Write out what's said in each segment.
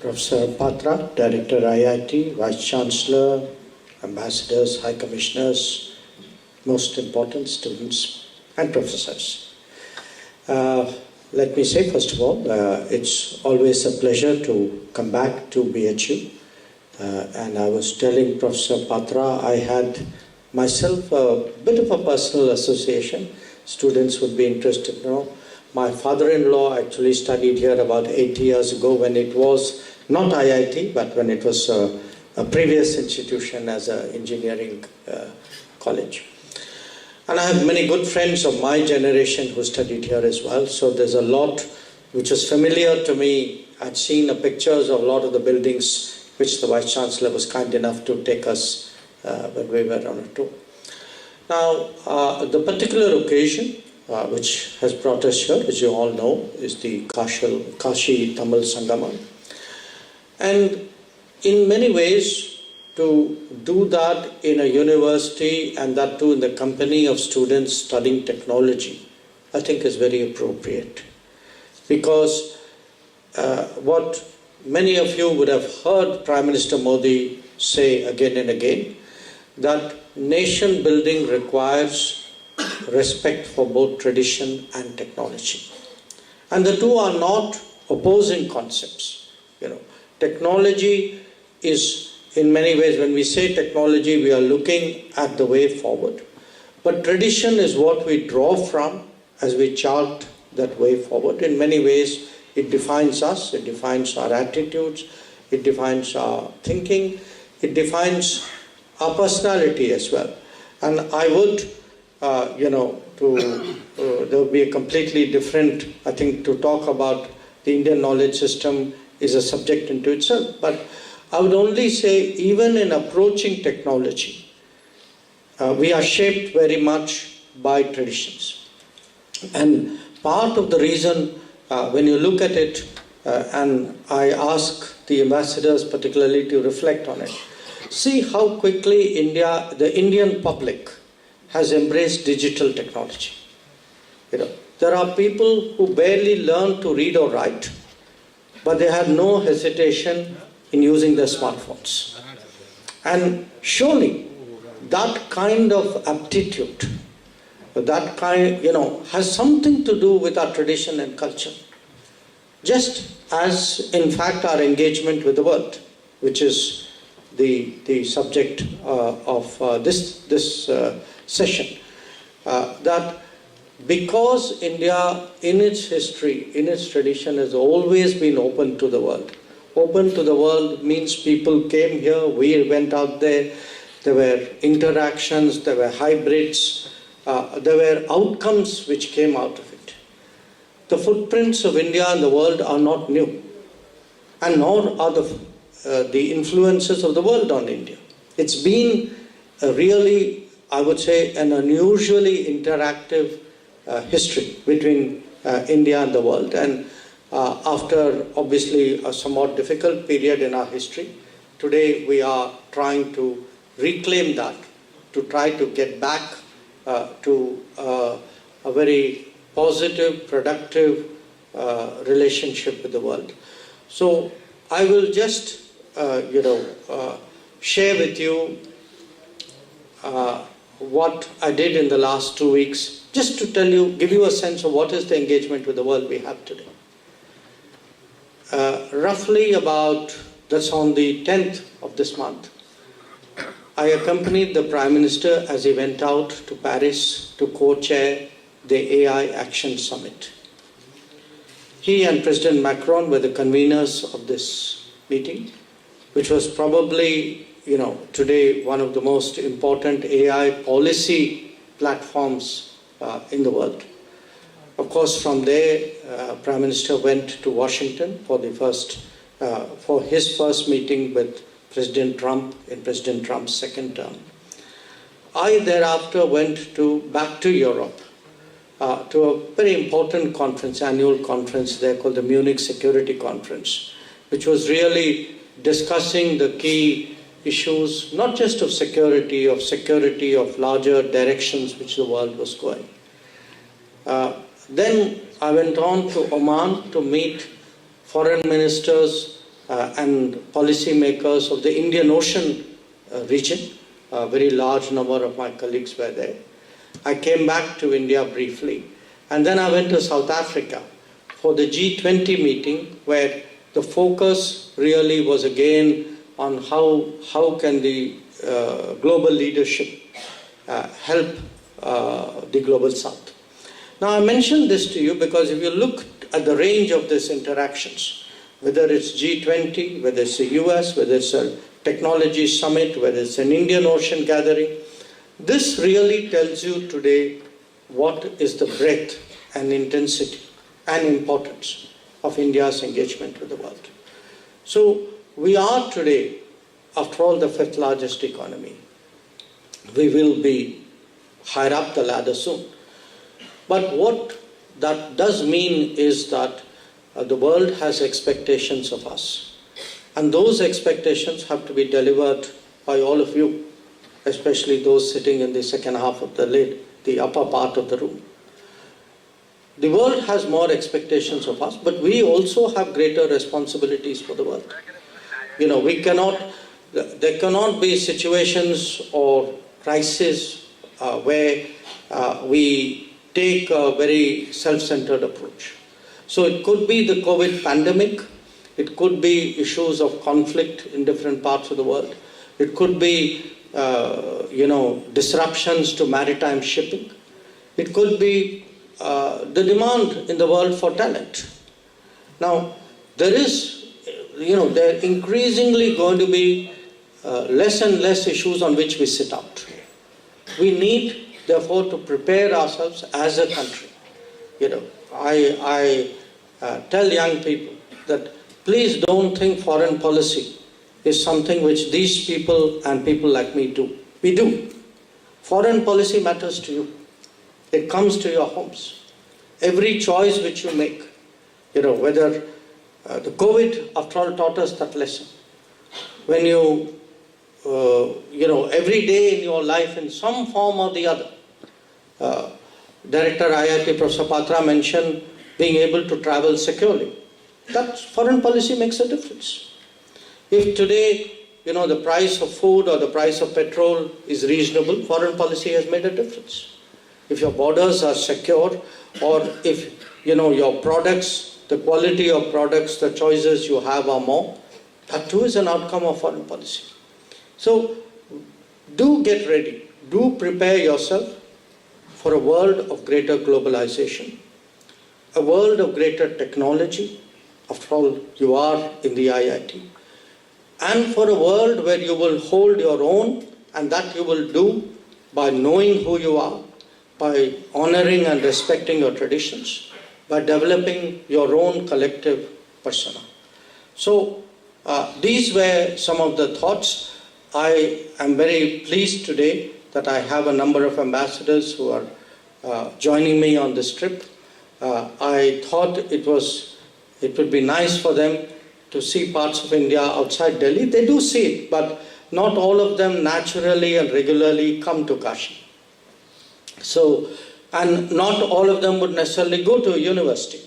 Professor Patra, Director IIT, Vice Chancellor, Ambassadors, High Commissioners, most important students and professors. Let me say, first of all, it's always a pleasure to come back to BHU. And I was telling Professor Patra, I had myself a bit of a personal association. Students would be interested to know. My father-in-law actually studied here about 8 years ago when it was not IIT, but when it was a previous institution as an engineering college. And I have many good friends of my generation who studied here as well. So there's a lot which is familiar to me. I'd seen pictures of a lot of the buildings which the Vice Chancellor was kind enough to take us when we were on a tour. Now, the particular occasion which has brought us here, as you all know, is the Kashi Tamil Sangamam. And in many ways, to do that in a university and that too in the company of students studying technology, I think is very appropriate. Because what many of you would have heard Prime Minister Modi say again and again, that nation building requires respect for both tradition and technology. And the two are not opposing concepts. Technology is, in many ways, when we say technology, we are looking at the way forward. But tradition is what we draw from as we chart that way forward. In many ways, it defines us, it defines our attitudes, it defines our thinking, it defines our personality as well. And I would, there would be a completely different, I think, to talk about the Indian knowledge system is a subject into itself. But I would only say, even in approaching technology, we are shaped very much by traditions. And part of the reason, when you look at it, and I ask the ambassadors particularly to reflect on it, see how quickly the Indian public has embraced digital technology. There are people who barely learn to read or write, but they had no hesitation in using their smartphones. And surely that kind of aptitude, that kind, has something to do with our tradition and culture. Just as, in fact, our engagement with the world, which is the subject of this session, that because India, in its history, in its tradition, has always been open to the world. Open to the world means people came here, we went out there were interactions, there were hybrids, there were outcomes which came out of it. The footprints of India in the world are not new, and nor are the influences of the world on India. It's been a really, I would say, an unusually interactive history between India and the world. And after obviously a somewhat difficult period in our history, today we are trying to reclaim that, to try to get back to a very positive, productive relationship with the world. So I will just, share with you what I did in the last 2 weeks, just to give you a sense of what is the engagement with the world we have today. Roughly about, that's on the 10th of this month, I accompanied the Prime Minister as he went out to Paris to co-chair the AI Action Summit. He and President Macron were the conveners of this meeting, which was probably, today one of the most important AI policy platforms in the world. Of course, from there, Prime Minister went to Washington for his first meeting with President Trump in President Trump's second term. I thereafter went back to Europe to a very important conference, annual conference there called the Munich Security Conference, which was really discussing the key issues, not just of security, of larger directions which the world was going. Then I went on to Oman to meet foreign ministers and policymakers of the Indian Ocean region. A very large number of my colleagues were there. I came back to India briefly, and then I went to South Africa for the G20 meeting, where the focus really was again on how can the global leadership help the global south. Now I mention this to you because if you look at the range of these interactions, whether it's G20, whether it's the US, whether it's a technology summit, whether it's an Indian Ocean gathering, this really tells you today what is the breadth and intensity and importance of India's engagement with the world. So we are today, after all, the 5th largest economy. We will be higher up the ladder soon. But what that does mean is that the world has expectations of us. And those expectations have to be delivered by all of you, especially those sitting in the second half of the lid, the upper part of the room. The world has more expectations of us, but we also have greater responsibilities for the world. You know, there cannot be situations or crises where we take a very self-centered approach. So it could be the COVID pandemic, it could be issues of conflict in different parts of the world, it could be disruptions to maritime shipping, it could be the demand in the world for talent. Now, there are increasingly going to be less and less issues on which we sit out. We need, therefore, to prepare ourselves as a country. I tell young people that please don't think foreign policy is something which these people and people like me do. We do. Foreign policy matters to you. It comes to your homes. Every choice which you make, whether the COVID, after all, taught us that lesson. When you, every day in your life, in some form or the other, Director IIT Professor Patra mentioned being able to travel securely. That foreign policy makes a difference. If today, the price of food or the price of petrol is reasonable, foreign policy has made a difference. If your borders are secure, or if, your products, the quality of products, the choices you have are more, that too is an outcome of foreign policy. So, do get ready. Do prepare yourself for a world of greater globalization, a world of greater technology. After all, you are in the IIT. And for a world where you will hold your own, and that you will do by knowing who you are, by honoring and respecting your traditions, by developing your own collective persona. So these were some of the thoughts. I am very pleased today that I have a number of ambassadors who are joining me on this trip. I thought it would be nice for them to see parts of India outside Delhi. They do see it, but not all of them naturally and regularly come to Kashi. So, and not all of them would necessarily go to a university.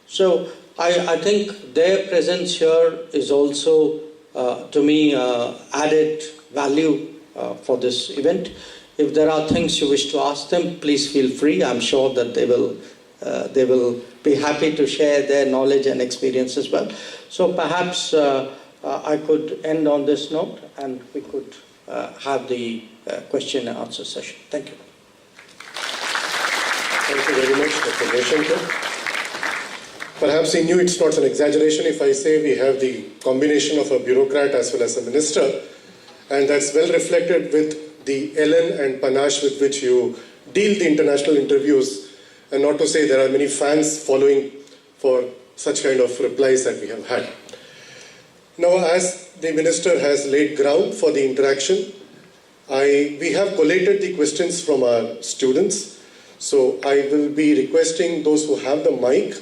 So, I think their presence here is also, to me, added value for this event. If there are things you wish to ask them, please feel free. I'm sure that they will be happy to share their knowledge and experience as well. So perhaps I could end on this note and we could have the question and answer session. Thank you. Thank you very much, Dr. Jaishankar. Perhaps in you it's not an exaggeration if I say we have the combination of a bureaucrat as well as a minister, and that's well reflected with the elan and panache with which you deal the international interviews, and not to say there are many fans following for such kind of replies that we have had. Now, as the minister has laid ground for the interaction, we have collated the questions from our students. So I will be requesting those who have the mic,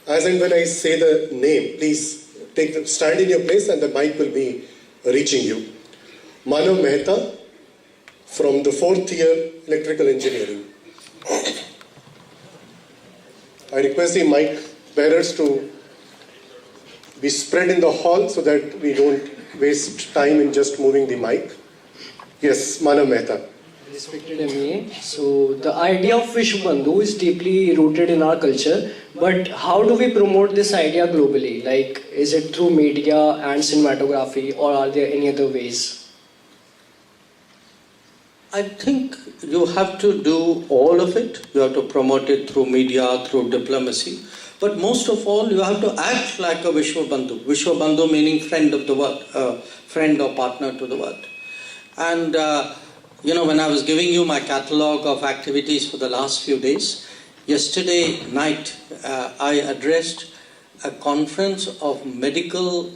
as and when I say the name, please stand in your place and the mic will be reaching you. Manav Mehta from the 4th year Electrical Engineering. I request the mic bearers to be spread in the hall so that we don't waste time in just moving the mic. Yes, Manav Mehta. Respected MEA, so the idea of Vishwa Bandhu is deeply rooted in our culture, but how do we promote this idea globally? Like, is it through media and cinematography, or are there any other ways? I think you have to do all of it. You have to promote it through media, through diplomacy. But most of all, you have to act like a Vishwa Bandhu. Vishwa Bandhu meaning friend of the world, friend or partner to the world. And when I was giving you my catalogue of activities for the last few days, yesterday night I addressed a conference of medical,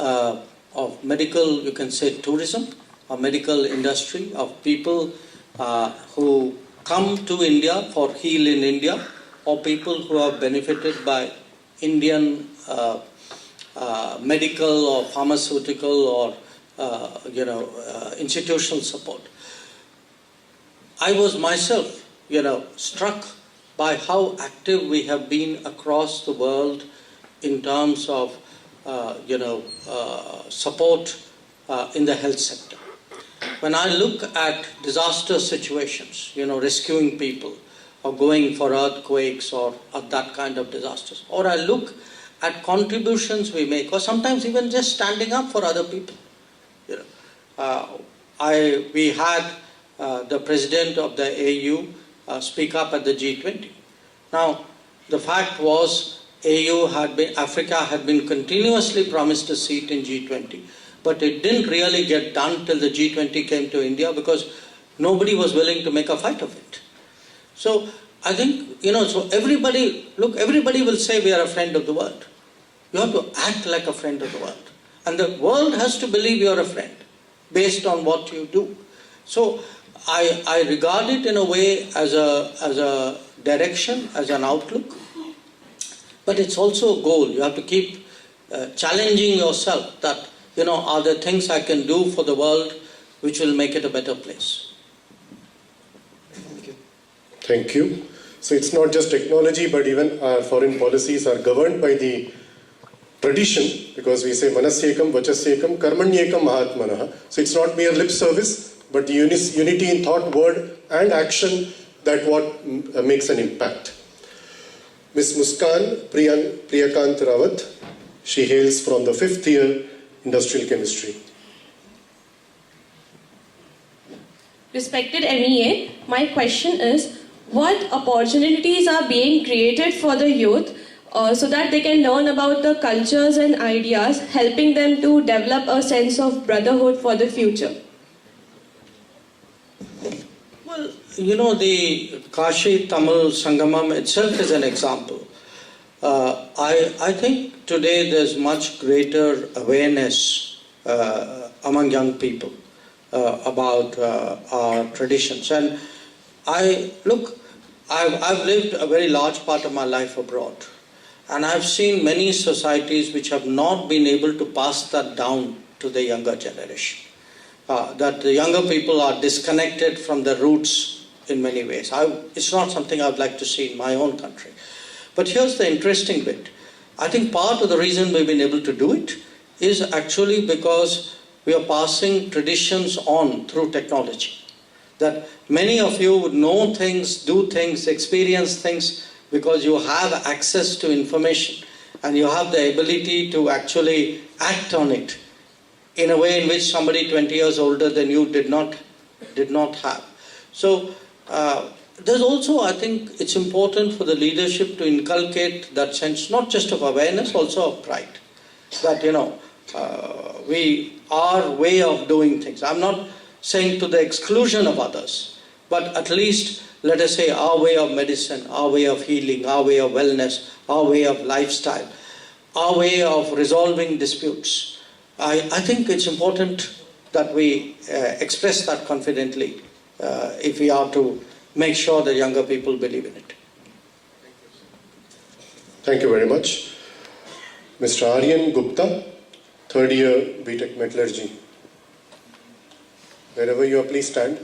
you can say tourism, or medical industry, of people who come to India for Heal in India, or people who have benefited by Indian medical or pharmaceutical or institutional support. I was myself, struck by how active we have been across the world in terms of, support in the health sector. When I look at disaster situations, rescuing people, or going for earthquakes or that kind of disasters, or I look at contributions we make, or sometimes even just standing up for other people. We had the president of the AU speak up at the G20. Now, the fact was, Africa had been continuously promised a seat in G20, but it didn't really get done till the G20 came to India because nobody was willing to make a fight of it. So I think, so everybody will say we are a friend of the world. You have to act like a friend of the world. And the world has to believe you are a friend based on what you do. So I regard it in a way as a direction, as an outlook, but it's also a goal. You have to keep challenging yourself that, are there things I can do for the world which will make it a better place? Thank you. Thank you. So it's not just technology, but even our foreign policies are governed by the tradition, because we say manasyekam, vachasyekam, karmanyekam mahatmanah. So it's not mere lip service, but the unity in thought, word and action that what makes an impact. Ms. Muskan Priyakant Rawat, she hails from the 5th year Industrial Chemistry. Respected MEA, my question is, what opportunities are being created for the youth so that they can learn about the cultures and ideas, helping them to develop a sense of brotherhood for the future? Well, the Kashi Tamil Sangamam itself is an example. I think today there's much greater awareness among young people about our traditions. And I've lived a very large part of my life abroad. And I've seen many societies which have not been able to pass that down to the younger generation. That the younger people are disconnected from their roots in many ways. It's not something I'd like to see in my own country. But here's the interesting bit. I think part of the reason we've been able to do it is actually because we are passing traditions on through technology. That many of you would know things, do things, experience things because you have access to information and you have the ability to actually act on it in a way in which somebody 20 years older than you did not have. So there's also, I think, it's important for the leadership to inculcate that sense, not just of awareness, also of pride. That, our way of doing things. I'm not saying to the exclusion of others, but at least, let us say, our way of medicine, our way of healing, our way of wellness, our way of lifestyle, our way of resolving disputes. I think it's important that we express that confidently if we are to make sure that younger people believe in it. Thank you very much. Mr. Aryan Gupta, 3rd year BTech Metallurgy. Wherever you are, please stand.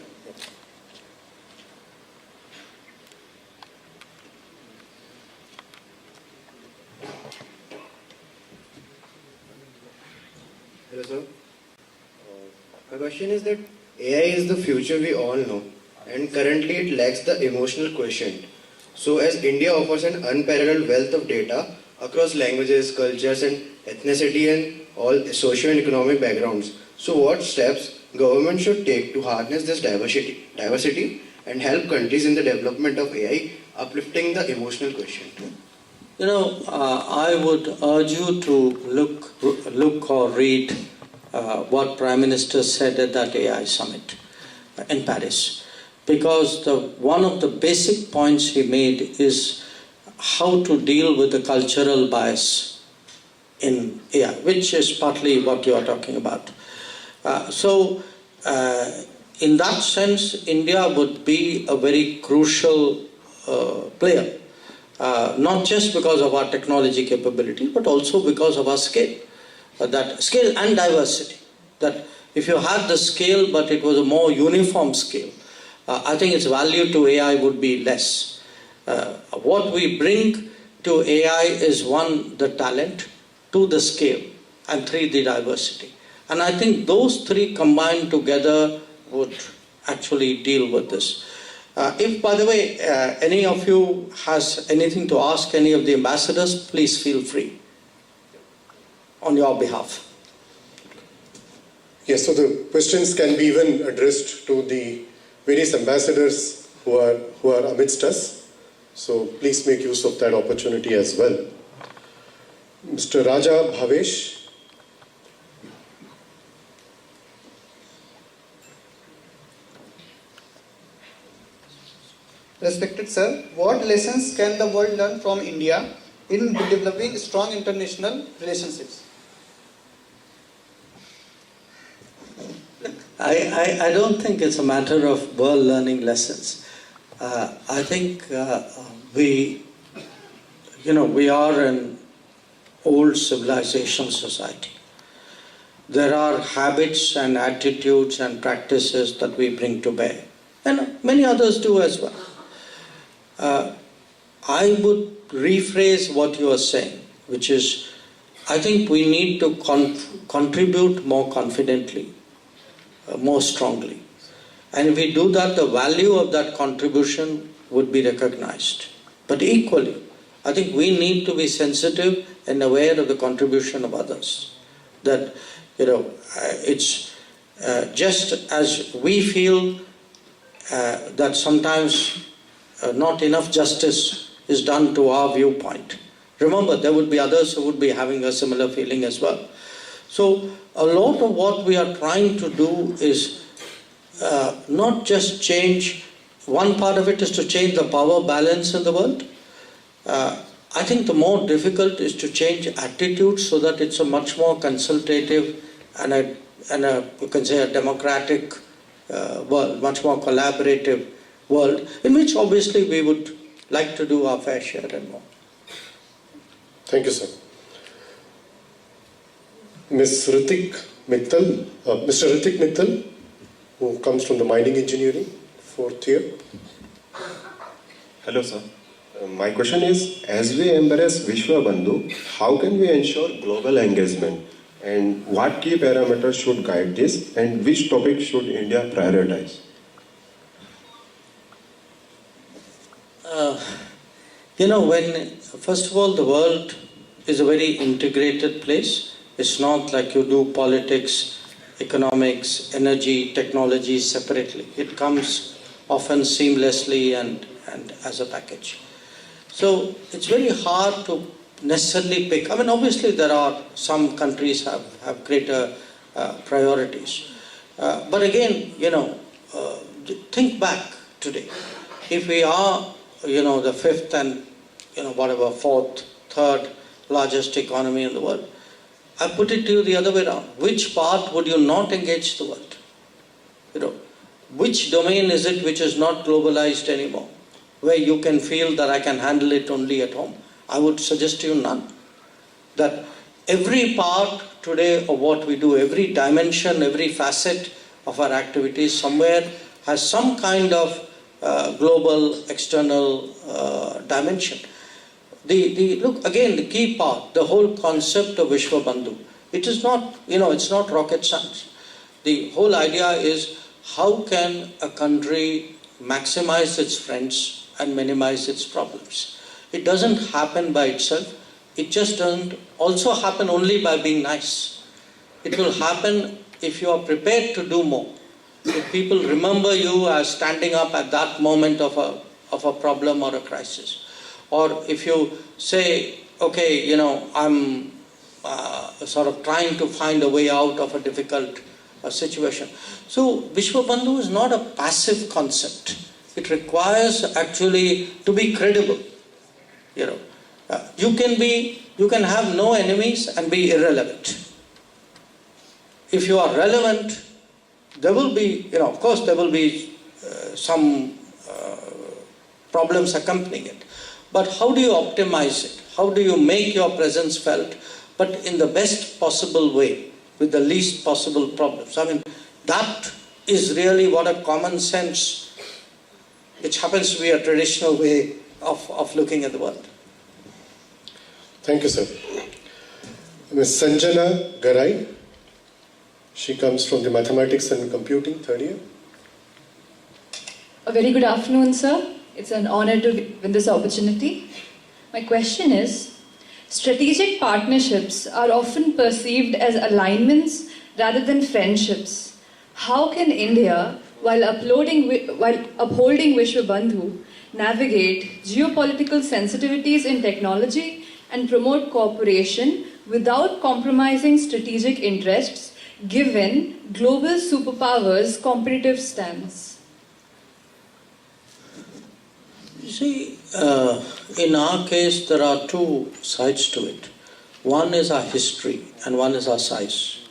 Hello, sir. My question is that AI is the future we all know, and currently it lacks the emotional quotient. So, as India offers an unparalleled wealth of data across languages, cultures, and ethnicity, and all socio and economic backgrounds, so what steps government should take to harness this diversity and help countries in the development of AI, uplifting the emotional quotient? You know, I would urge you to look or read what Prime Minister said at that AI summit in Paris, because one of the basic points he made is how to deal with the cultural bias in AI, which is partly what you are talking about. In that sense, India would be a very crucial player. Not just because of our technology capability, but also because of our scale. That scale and diversity. That if you had the scale, but it was a more uniform scale, I think its value to AI would be less. What we bring to AI is one, the talent, two, the scale, and three, the diversity. And I think those three combined together would actually deal with this. If, by the way, any of you has anything to ask any of the ambassadors, please feel free on your behalf. Yes, so the questions can be even addressed to the various ambassadors who are amidst us. So please make use of that opportunity as well. Mr. Raja Bhavesh. Respected sir, what lessons can the world learn from India in developing strong international relationships? I don't think it's a matter of world learning lessons. I think we are an old civilization society. There are habits and attitudes and practices that we bring to bear, and many others do as well. I would rephrase what you are saying, which is, I think we need to contribute more confidently, more strongly. And if we do that, the value of that contribution would be recognized. But equally, I think we need to be sensitive and aware of the contribution of others. That, it's just as we feel that sometimes not enough justice is done to our viewpoint. Remember, there would be others who would be having a similar feeling as well. So a lot of what we are trying to do is not just change, one part of it is to change the power balance in the world. I think the more difficult is to change attitudes so that it's a much more consultative and you can say a democratic world, much more collaborative world, in which obviously we would like to do our fair share and more. Thank you, sir. Ms. Ritik Mittal, Mr. Ritik Mittal, who comes from the mining engineering, 4th year. Hello, sir. My question is, as we embrace Vishwa Bandhu, how can we ensure global engagement? And what key parameters should guide this? And which topic should India prioritize? First of all, the world is a very integrated place. It's not like you do politics, economics, energy, technology separately. It comes often seamlessly and as a package. So it's very hard to necessarily pick. I mean, obviously there are some countries have greater priorities. But again, think back today. If we are, the fifth and, fourth, third largest economy in the world, I put it to you the other way around. Which part would you not engage the world? Which domain is it which is not globalized anymore, where you can feel that I can handle it only at home? I would suggest to you none. That every part today of what we do, every dimension, every facet of our activities somewhere has some kind of global external dimension. Look, again, the key part, the whole concept of Vishwa Bandhu It is not, it's not rocket science. The whole idea is how can a country maximize its friends and minimize its problems. It doesn't happen by itself. It just doesn't also happen only by being nice. It will happen if you are prepared to do more. If people remember you as standing up at that moment of a problem or a crisis. Or if you say, okay, I'm sort of trying to find a way out of a difficult situation. So Vishwa Bandhu is not a passive concept. It requires actually to be credible. You can have no enemies and be irrelevant. If you are relevant, there will be, of course there will be some problems accompanying it. But how do you optimize it? How do you make your presence felt, but in the best possible way, with the least possible problems? I mean, that is really what a common sense, which happens to be a traditional way of looking at the world. Thank you, sir. Ms. Sanjana Garai. She comes from the Mathematics and Computing, third year. A very good afternoon, sir. It's an honor to be given this opportunity. My question is, strategic partnerships are often perceived as alignments rather than friendships. How can India, while upholding Vishwa Bandhu, navigate geopolitical sensitivities in technology and promote cooperation without compromising strategic interests, given global superpowers' competitive stance? You see, in our case, there are two sides to it. One is our history and one is our size.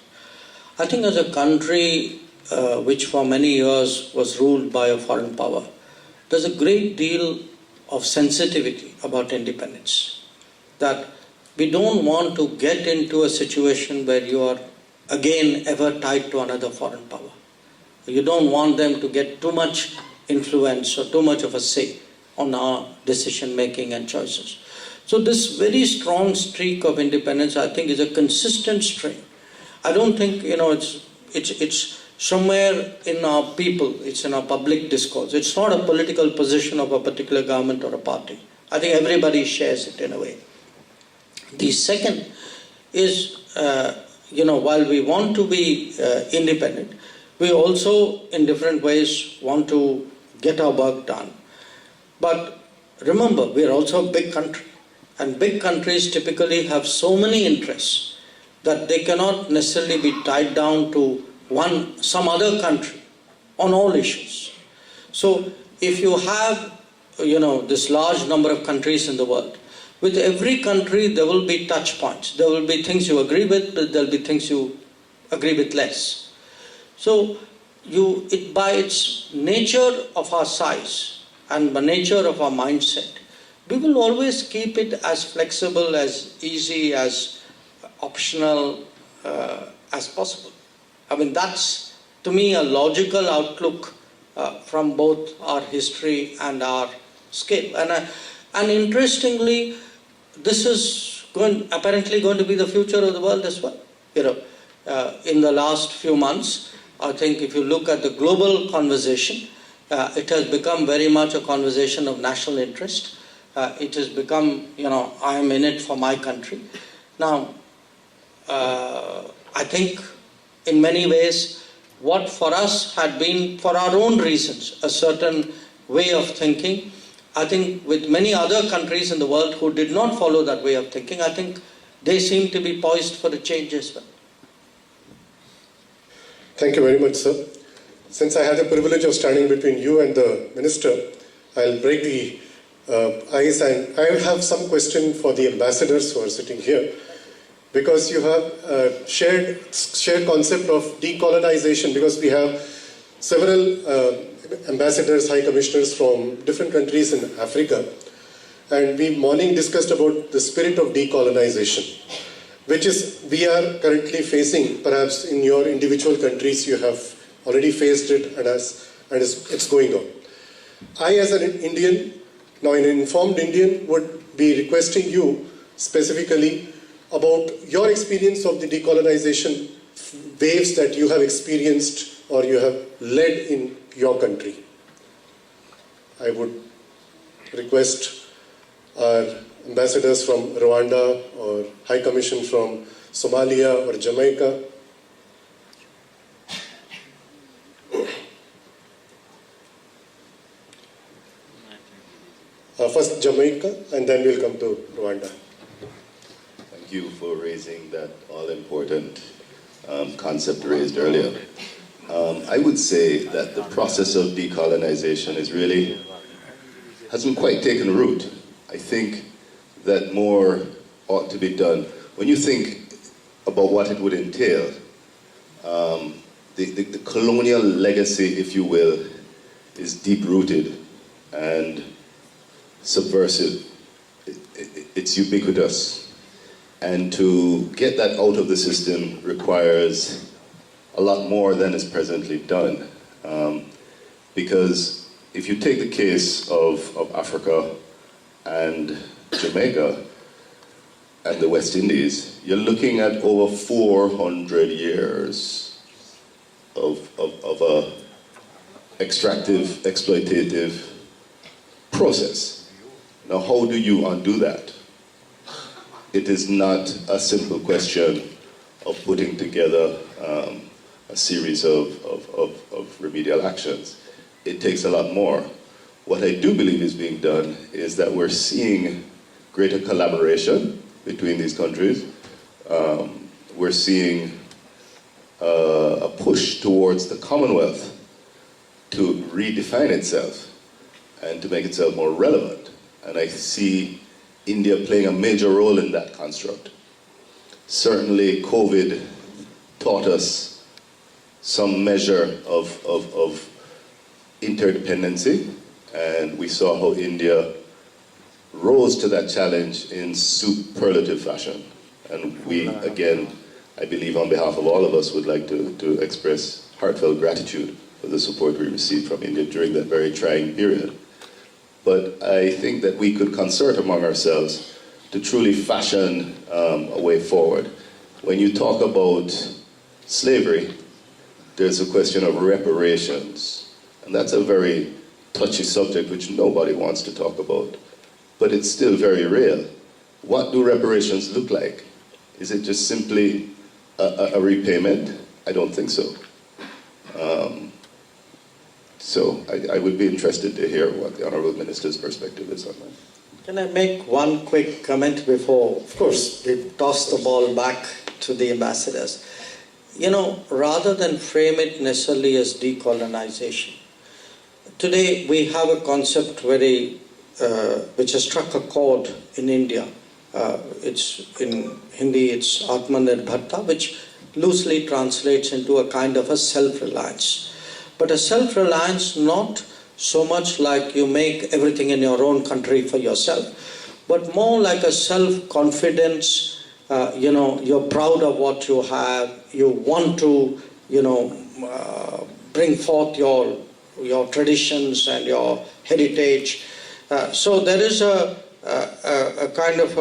I think as a country which for many years was ruled by a foreign power, there's a great deal of sensitivity about independence. That we don't want to get into a situation where you are again ever tied to another foreign power. You don't want them to get too much influence or too much of a say on our decision making and choices. So this very strong streak of independence, I think, is a consistent stream. I don't think it's somewhere in our people, it's in our public discourse. It's not a political position of a particular government or a party. I think everybody shares it in a way. The second is, while we want to be independent, we also in different ways want to get our work done. But remember, we are also a big country, and big countries typically have so many interests that they cannot necessarily be tied down to some other country on all issues. So if you have, this large number of countries in the world, with every country there will be touch points. There will be things you agree with, but there will be things you agree with less. So by its nature of our size and the nature of our mindset, we will always keep it as flexible, as easy, as optional as possible. I mean, that's to me a logical outlook from both our history and our scale. And interestingly, this is apparently going to be the future of the world as well. In the last few months, I think if you look at the global conversation, it has become very much a conversation of national interest. It has become, I am in it for my country. Now, I think in many ways, what for us had been, for our own reasons, a certain way of thinking, I think with many other countries in the world who did not follow that way of thinking, I think they seem to be poised for a change as well. Thank you very much, sir. Since I had the privilege of standing between you and the minister, I'll break the ice, and I have some question for the ambassadors who are sitting here, because you have shared concept of decolonization, because we have several ambassadors, high commissioners from different countries in Africa, and we morning discussed about the spirit of decolonization, which is we are currently facing. Perhaps in your individual countries you have already faced it, and it's going on. I, as an Indian, now an informed Indian, would be requesting you specifically about your experience of the decolonization waves that you have experienced or you have led in your country. I would request our ambassadors from Rwanda or High Commission from Somalia or Jamaica. First Jamaica and then we'll come to Rwanda. Thank you for raising that all-important concept raised earlier. I would say that the process of decolonization hasn't quite taken root. I think that more ought to be done. When you think about what it would entail, the colonial legacy, if you will, is deep-rooted and subversive. It's ubiquitous. And to get that out of the system requires a lot more than is presently done. Because if you take the case of Africa and Jamaica and the West Indies, you're looking at over 400 years of a extractive, exploitative process. Now, how do you undo that? It is not a simple question of putting together a series of remedial actions. It takes a lot more. What I do believe is being done is that we're seeing greater collaboration between these countries. We're seeing a push towards the Commonwealth to redefine itself and to make itself more relevant. And I see India playing a major role in that construct. Certainly, COVID taught us some measure of interdependency, and we saw how India rose to that challenge in superlative fashion. And we, again, I believe on behalf of all of us, would like to express heartfelt gratitude for the support we received from India during that very trying period. But I think that we could concert among ourselves to truly fashion a way forward. When you talk about slavery, there's a question of reparations. And that's a very touchy subject which nobody wants to talk about. But it's still very real. What do reparations look like? Is it just simply a repayment? I don't think so. So I would be interested to hear what the Honourable Minister's perspective is on that. Can I make one quick comment before, of course, we toss the ball back to the ambassadors. You know, rather than frame it necessarily as decolonization, today we have a concept which has struck a chord in India. It's in Hindi, it's Atmanirbharta, which loosely translates into a kind of a self-reliance. But a self-reliance not so much like you make everything in your own country for yourself, but more like a self-confidence. You're proud of what you have. You want to, bring forth your traditions and your heritage. So there is a kind of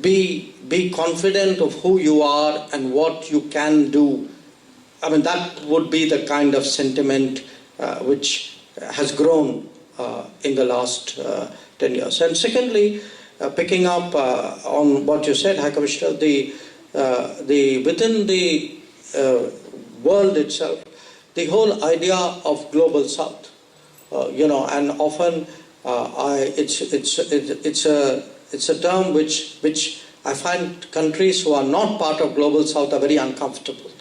be confident of who you are and what you can do. I mean, that would be the kind of sentiment which has grown in the last 10 years. And secondly, picking up on what you said, High Commissioner, within the world itself, the whole idea of global South, and often it's a term which I find countries who are not part of global South are very uncomfortable.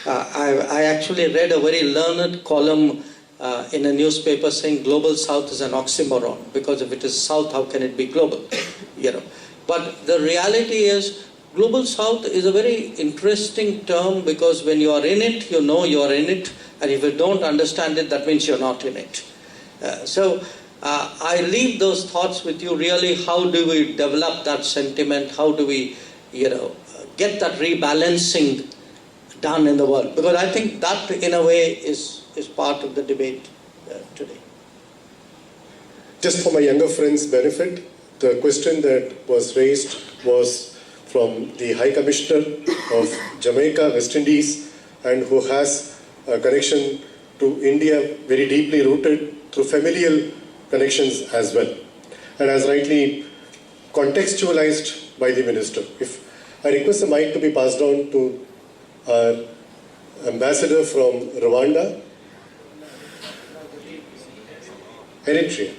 I actually read a very learned column in a newspaper saying global South is an oxymoron, because if it is South, how can it be global? But the reality is, global South is a very interesting term, because when you are in it, you know you are in it, and if you don't understand it, that means you're not in it. So I leave those thoughts with you. Really, how do we develop that sentiment? How do we, get that rebalancing done in the world? Because I think that, in a way, is part of the debate today. Just for my younger friends' benefit, the question that was raised was from the High Commissioner of Jamaica, West Indies, and who has a connection to India very deeply rooted through familial connections as well, and as rightly contextualized by the Minister. If I request the mic to be passed on to our ambassador from Rwanda, Eritrea.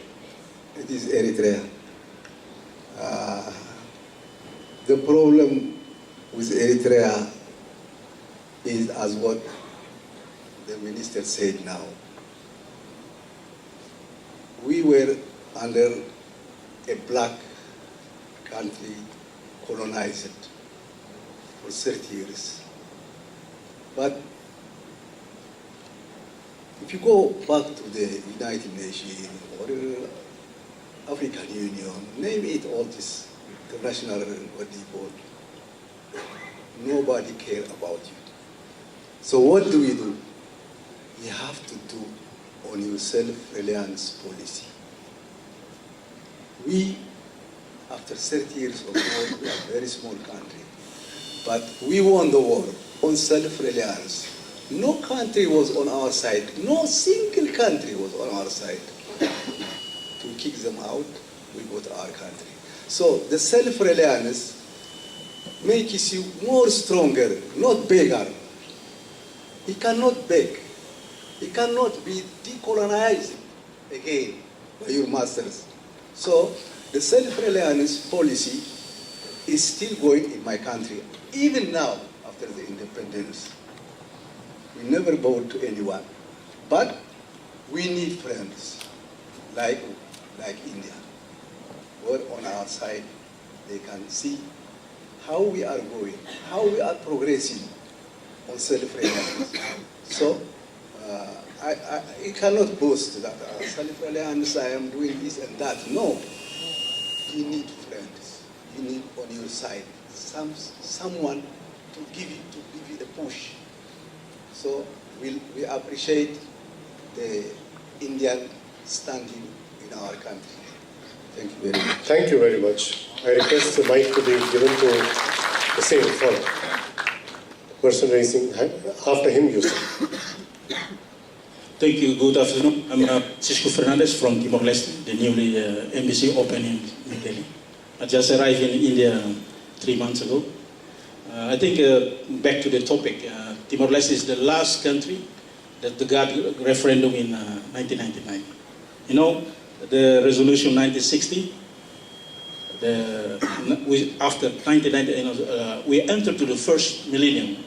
It is Eritrea. The problem with Eritrea is as what the minister said now. We were under a black country, colonized for 30 years. But if you go back to the United Nations or African Union, name it all this international body board, nobody cares about you. So what do? You have to do on your self-reliance policy. We, after 30 years of war, we are a very small country, but we won the war on self-reliance. No country was on our side. No single country was on our side. To kick them out, we got our country. So the self-reliance makes you more stronger, not bigger. He cannot beg. He cannot be decolonized again by your masters. So the self-reliance policy is still going in my country, even now after the independence. We never bow to anyone, but we need friends like India, who are on our side. They can see how we are going, how we are progressing on self-reliance. So I cannot boast that self-reliance, I am doing this and that. No, you need friends. You need on your side someone to give you the push. So we appreciate the Indian standing in our country. Thank you very much. Thank you very much. I request the mic to be given to the same fellow. Person raising hand. After him, you sir. Thank you. Good afternoon. I'm Cisco Fernandez from Timor-Leste, the newly embassy opened in New Delhi. I just arrived in India 3 months ago. I think back to the topic, Timor-Leste is the last country that got referendum in 1999. You know, the resolution 1960, after 1990, we entered to the first millennium,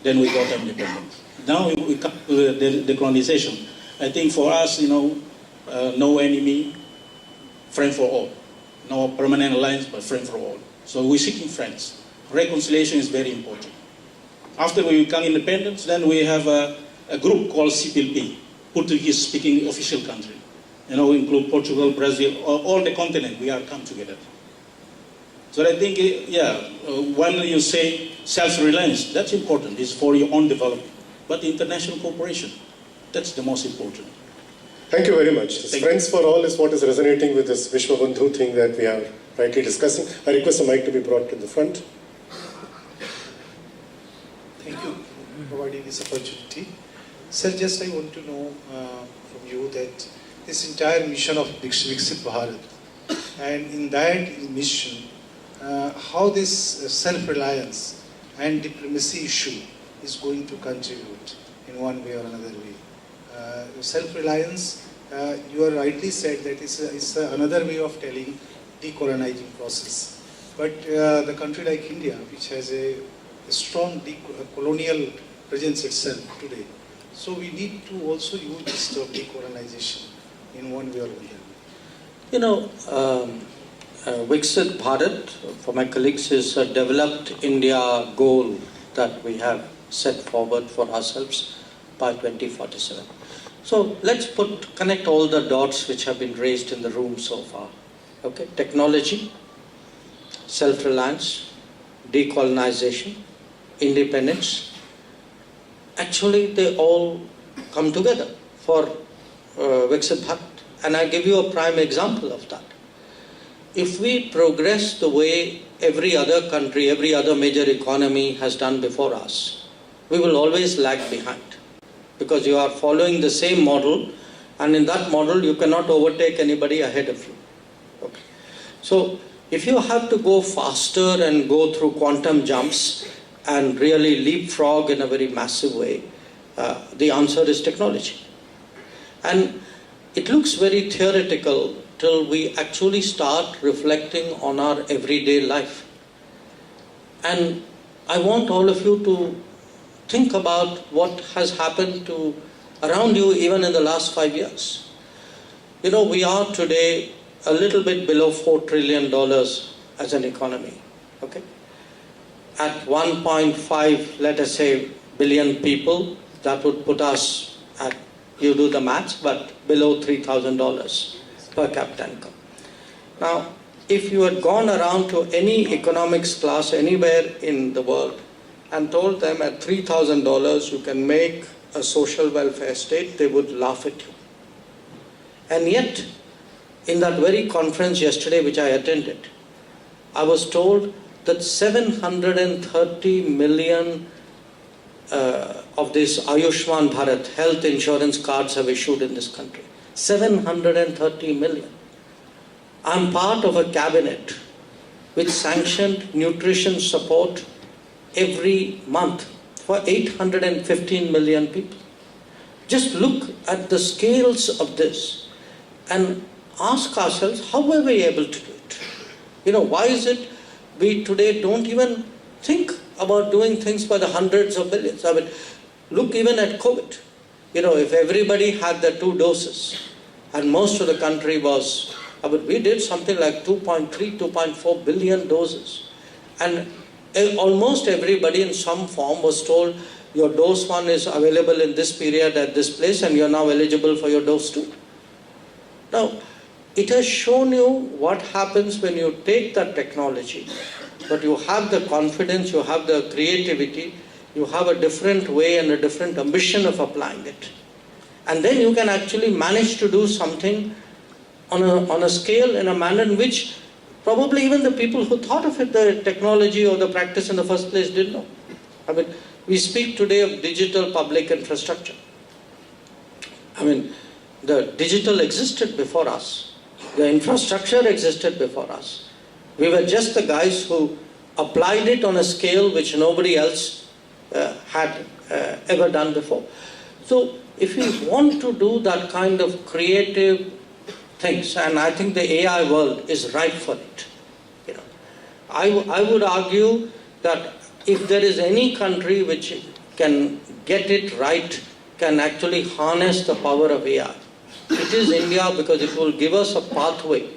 then we got independence. Now we come to the decolonization. I think for us, you know, no enemy, friend for all. No permanent alliance, but friend for all. So we're seeking friends. Reconciliation is very important. After we become independent, then we have a group called CPLP, Portuguese-speaking official country. You know, we include Portugal, Brazil, all the continent, we are come together. So I think, when you say self-reliance, that's important. It's for your own development. But international cooperation, that's the most important. Thank you very much. This Friends for All is what is resonating with this Vishwa Bandhu thing that we are rightly discussing. I request the mic to be brought to the front. Thank you for providing this opportunity. Sir, just I want to know from you that this entire mission of Viksit Bharat, and in that mission, how this self-reliance and diplomacy issue is going to contribute in one way or another way. Self-reliance, you are rightly said that it's another way of telling decolonizing process. But the country like India, which has a strong colonial presence itself today, so we need to also use this term decolonization in one way or another. You know, Viksit Bharat, for my colleagues, is a developed India goal that we have set forward for ourselves by 2047. So let's connect all the dots which have been raised in the room so far. Okay, technology, self-reliance, decolonization, independence. Actually, they all come together for Viksit Bharat. And I give you a prime example of that. if we progress the way every other country, every other major economy has done before us, we will always lag behind, because you are following the same model, and in that model you cannot overtake anybody ahead of you. Okay. So if you have to go faster and go through quantum jumps and really leapfrog in a very massive way, the answer is technology. And it looks very theoretical till we actually start reflecting on our everyday life. And I want all of you to think about what has happened to around you even in the last 5 years. You know, we are today a little bit below $4 trillion as an economy, okay? At 1.5, let us say, billion people, that would put us at, you do the maths, but below $3,000 per capita income. Now, if you had gone around to any economics class anywhere in the world and told them at $3,000 you can make a social welfare state, they would laugh at you. And yet, in that very conference yesterday which I attended, I was told that 730 million of this Ayushman Bharat health insurance cards have issued in this country. 730 million. I'm part of a cabinet which sanctioned nutrition support every month for 815 million people. Just look at the scales of this and ask ourselves, how were we able to do it? You know, why is it we today don't even think about doing things by the hundreds of billions? I mean, look even at COVID. You know, if everybody had the 2 doses and most of the country was, I mean, we did something like 2.3, 2.4 billion doses. And almost everybody in some form was told, your dose 1 is available in this period at this place and you're now eligible for your dose 2. Now, it has shown you what happens when you take that technology, but you have the confidence, you have the creativity, you have a different way and a different ambition of applying it. And then you can actually manage to do something on a scale, in a manner in which probably even the people who thought of it, the technology or the practice in the first place, didn't know. I mean, we speak today of digital public infrastructure. I mean, the digital existed before us. The infrastructure existed before us. We were just the guys who applied it on a scale which nobody else had ever done before. So if we want to do that kind of creative things, and I think the AI world is ripe for it. You know, I would argue that if there is any country which can get it right, can actually harness the power of AI, it is India, because it will give us a pathway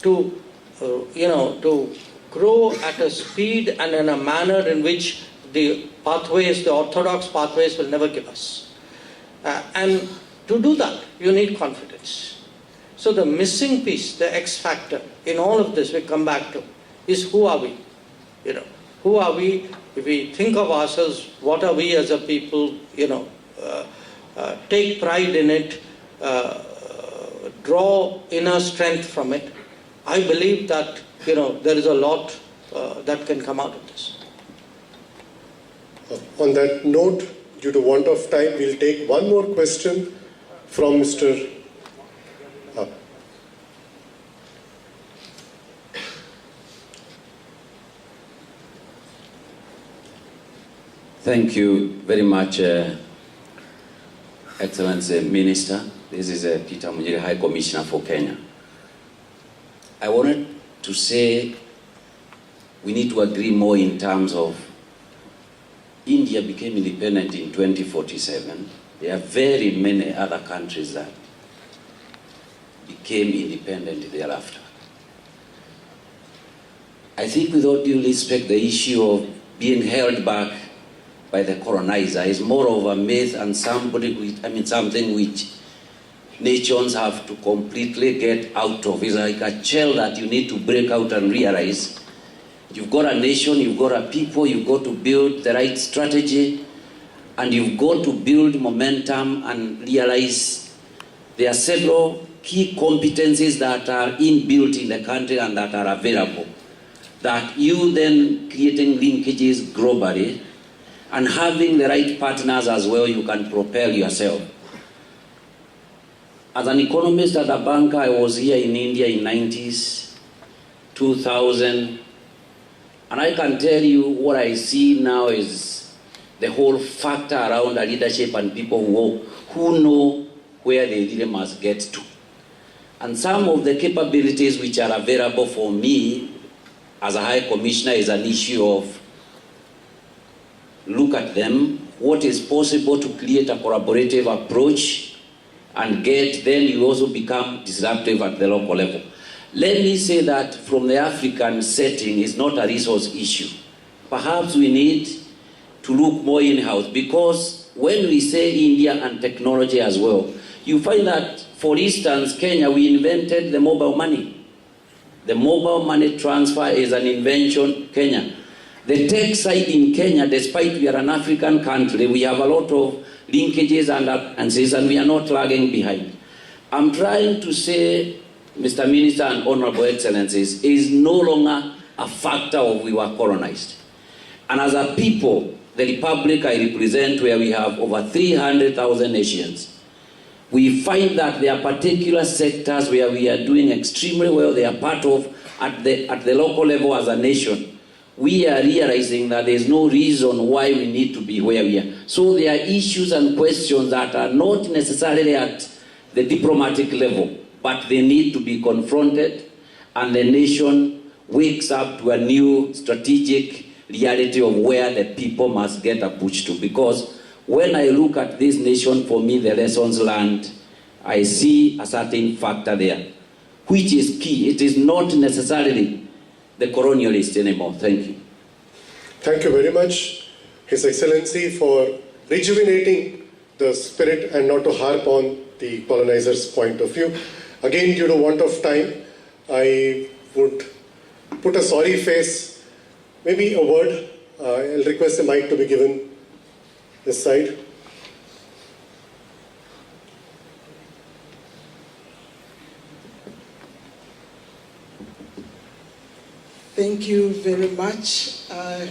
to, to grow at a speed and in a manner in which the pathways, the orthodox pathways, will never give us. And to do that, you need confidence. So the missing piece, the X factor in all of this we come back to is, who are we? You know, who are we? If we think of ourselves, what are we as a people? You know, take pride in it, draw inner strength from it. I believe that there is a lot that can come out of this. On that note, due to want of time, we'll take one more question from Mr. Thank you very much, Excellency Minister. This is Peter Munyiri, High Commissioner for Kenya. I wanted to say we need to agree more in terms of India became independent in 2047. There are very many other countries that became independent thereafter. I think, with all due respect, the issue of being held back by the colonizer is more of a myth and something which nations have to completely get out of. It's like a shell that you need to break out and realize you've got a nation, you've got a people, you've got to build the right strategy, and you've got to build momentum and realize there are several key competencies that are inbuilt in the country and that are available, that you then creating linkages globally and having the right partners as well, you can propel yourself. As an economist at a banker, I was here in India in 90s, 2000, and I can tell you what I see now is the whole factor around the leadership and people who know where they really must get to. And some of the capabilities which are available for me as a High Commissioner is an issue of look at them, what is possible to create a collaborative approach and then you also become disruptive at the local level. Let me say that from the African setting, it's not a resource issue. Perhaps we need to look more in-house, because when we say India and technology as well, you find that, for instance, Kenya, we invented the mobile money. The mobile money transfer is an invention, Kenya. The tech side in Kenya, despite we are an African country, we have a lot of linkages and we are not lagging behind. I'm trying to say, Mr. Minister and Honorable Excellencies, is no longer a factor of we were colonized. And as a people, the republic I represent, where we have over 300,000 nations, we find that there are particular sectors where we are doing extremely well, they are part of, at the local level as a nation. We are realizing that there is no reason why we need to be where we are. So there are issues and questions that are not necessarily at the diplomatic level, but they need to be confronted, and the nation wakes up to a new strategic reality of where the people must get a push to. Because when I look at this nation, for me, the lessons learned, I see a certain factor there, which is key. It is not necessarily the colonialist anymore. Thank you. Thank you very much, His Excellency, for rejuvenating the spirit and not to harp on the colonizer's point of view. Again, due to want of time, I would put a sorry face, maybe a word. I'll request the mic to be given this side. Thank you very much. I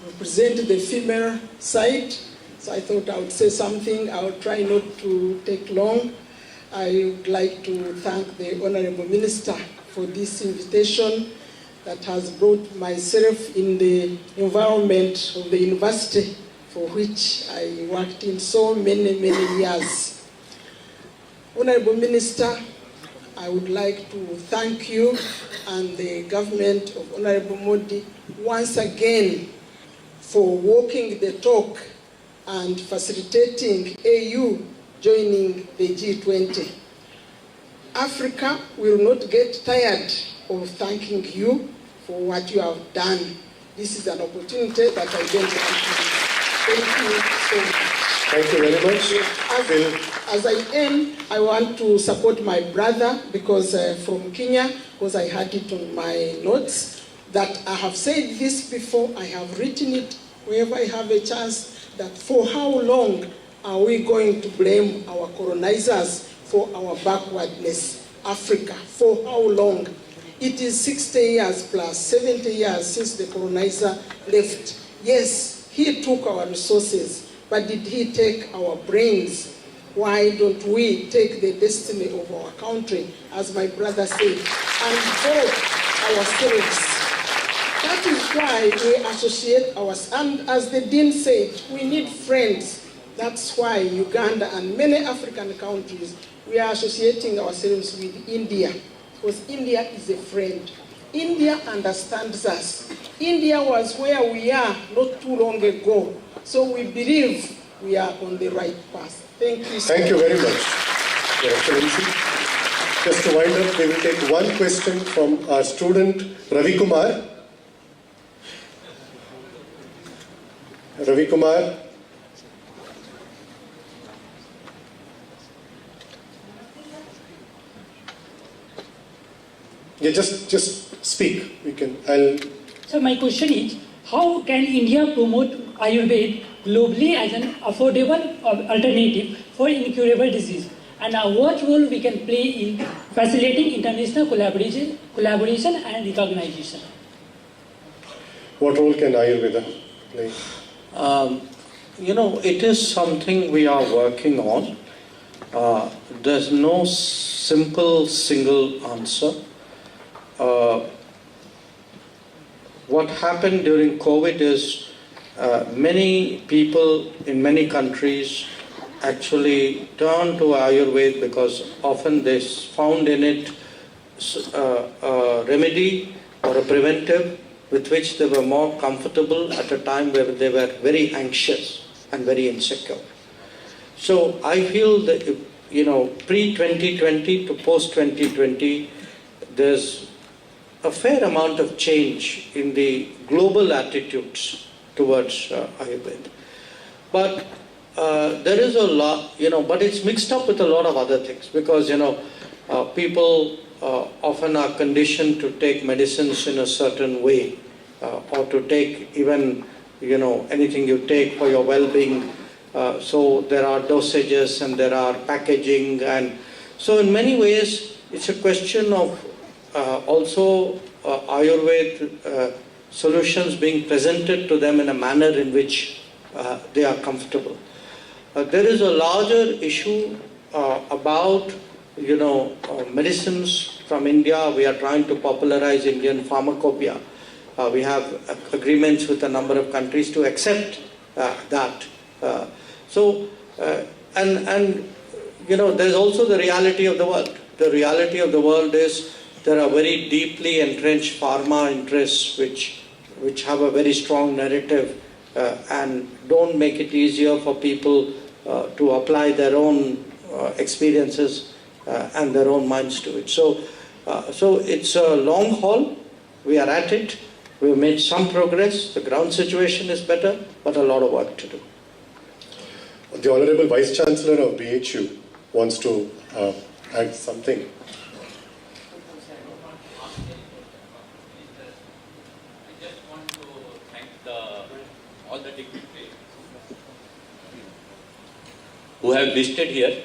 represent the female side, so I thought I would say something. I will try not to take long. I would like to thank the Honorable Minister for this invitation that has brought myself in the environment of the university for which I worked in so many years. Honorable Minister, I would like to thank you and the government of Honorable Modi once again for walking the talk and facilitating AU joining the G20. Africa will not get tired of thanking you for what you have done. This is an opportunity that I don't want to thank you so much. Thank you very much. As I end, I want to support my brother because from Kenya, because I had it on my notes, that I have said this before, I have written it wherever I have a chance, that for how long are we going to blame our colonizers for our backwardness? Africa, for how long? It is 60 years plus 70 years since the colonizer left. Yes, he took our resources, but did he take our brains? Why don't we take the destiny of our country, as my brother said, and vote ourselves? That is why we associate ourselves. And as the Dean said, we need friends. That's why Uganda and many African countries, we are associating ourselves with India, because India is a friend. India understands us. India was where we are not too long ago. So we believe we are on the right path. Thank you so much. Thank you very much, Your Excellency. Just to wind up, we will take one question from our student, Ravi Kumar. Ravi Kumar. Yeah, just speak. So my question is, how can India promote Ayurveda globally as an affordable alternative for incurable disease? and what role we can play in facilitating international collaboration and recognition. What role can Ayurveda play? It is something we are working on. There's no simple single answer. What happened during COVID is many people in many countries actually turned to Ayurveda because often they found in it a remedy or a preventive with which they were more comfortable at a time where they were very anxious and very insecure. So I feel that, pre-2020 to post-2020, there's a fair amount of change in the global attitudes towards Ayurveda. But there is a lot, but it's mixed up with a lot of other things because, people often are conditioned to take medicines in a certain way or to take even, anything you take for your well-being. So there are dosages and there are packaging, and so in many ways it's a question of also Ayurveda solutions being presented to them in a manner in which they are comfortable. There is a larger issue about medicines from India. We are trying to popularize Indian pharmacopoeia. We have agreements with a number of countries to accept that. There's also the reality of the world. The reality of the world is there are very deeply entrenched pharma interests which have a very strong narrative and don't make it easier for people to apply their own experiences and their own minds to it. So it's a long haul. We are at it. We've made some progress. The ground situation is better, but a lot of work to do. The Honorable Vice Chancellor of BHU wants to add something. All the dignitaries who have visited here,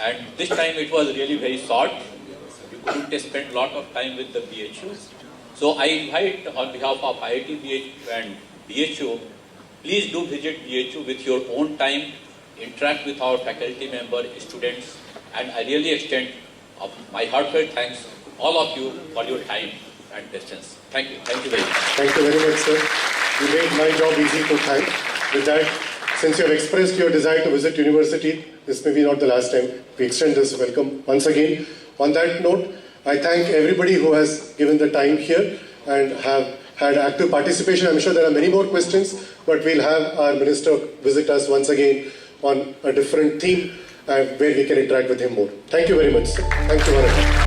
and this time it was really very short. You couldn't spend a lot of time with the BHU. So I invite on behalf of IIT-BHU and BHU, please do visit BHU with your own time, interact with our faculty members, students, and I really extend my heartfelt thanks to all of you for your time and patience. Thank you. Thank you very much. Thank you very much, sir. You made my job easy to thank. With that, since you have expressed your desire to visit university, this may be not the last time. We extend this welcome once again. On that note, I thank everybody who has given the time here and have had active participation. I'm sure there are many more questions, but we'll have our minister visit us once again on a different theme where we can interact with him more. Thank you very much, sir. Thank you, Varun.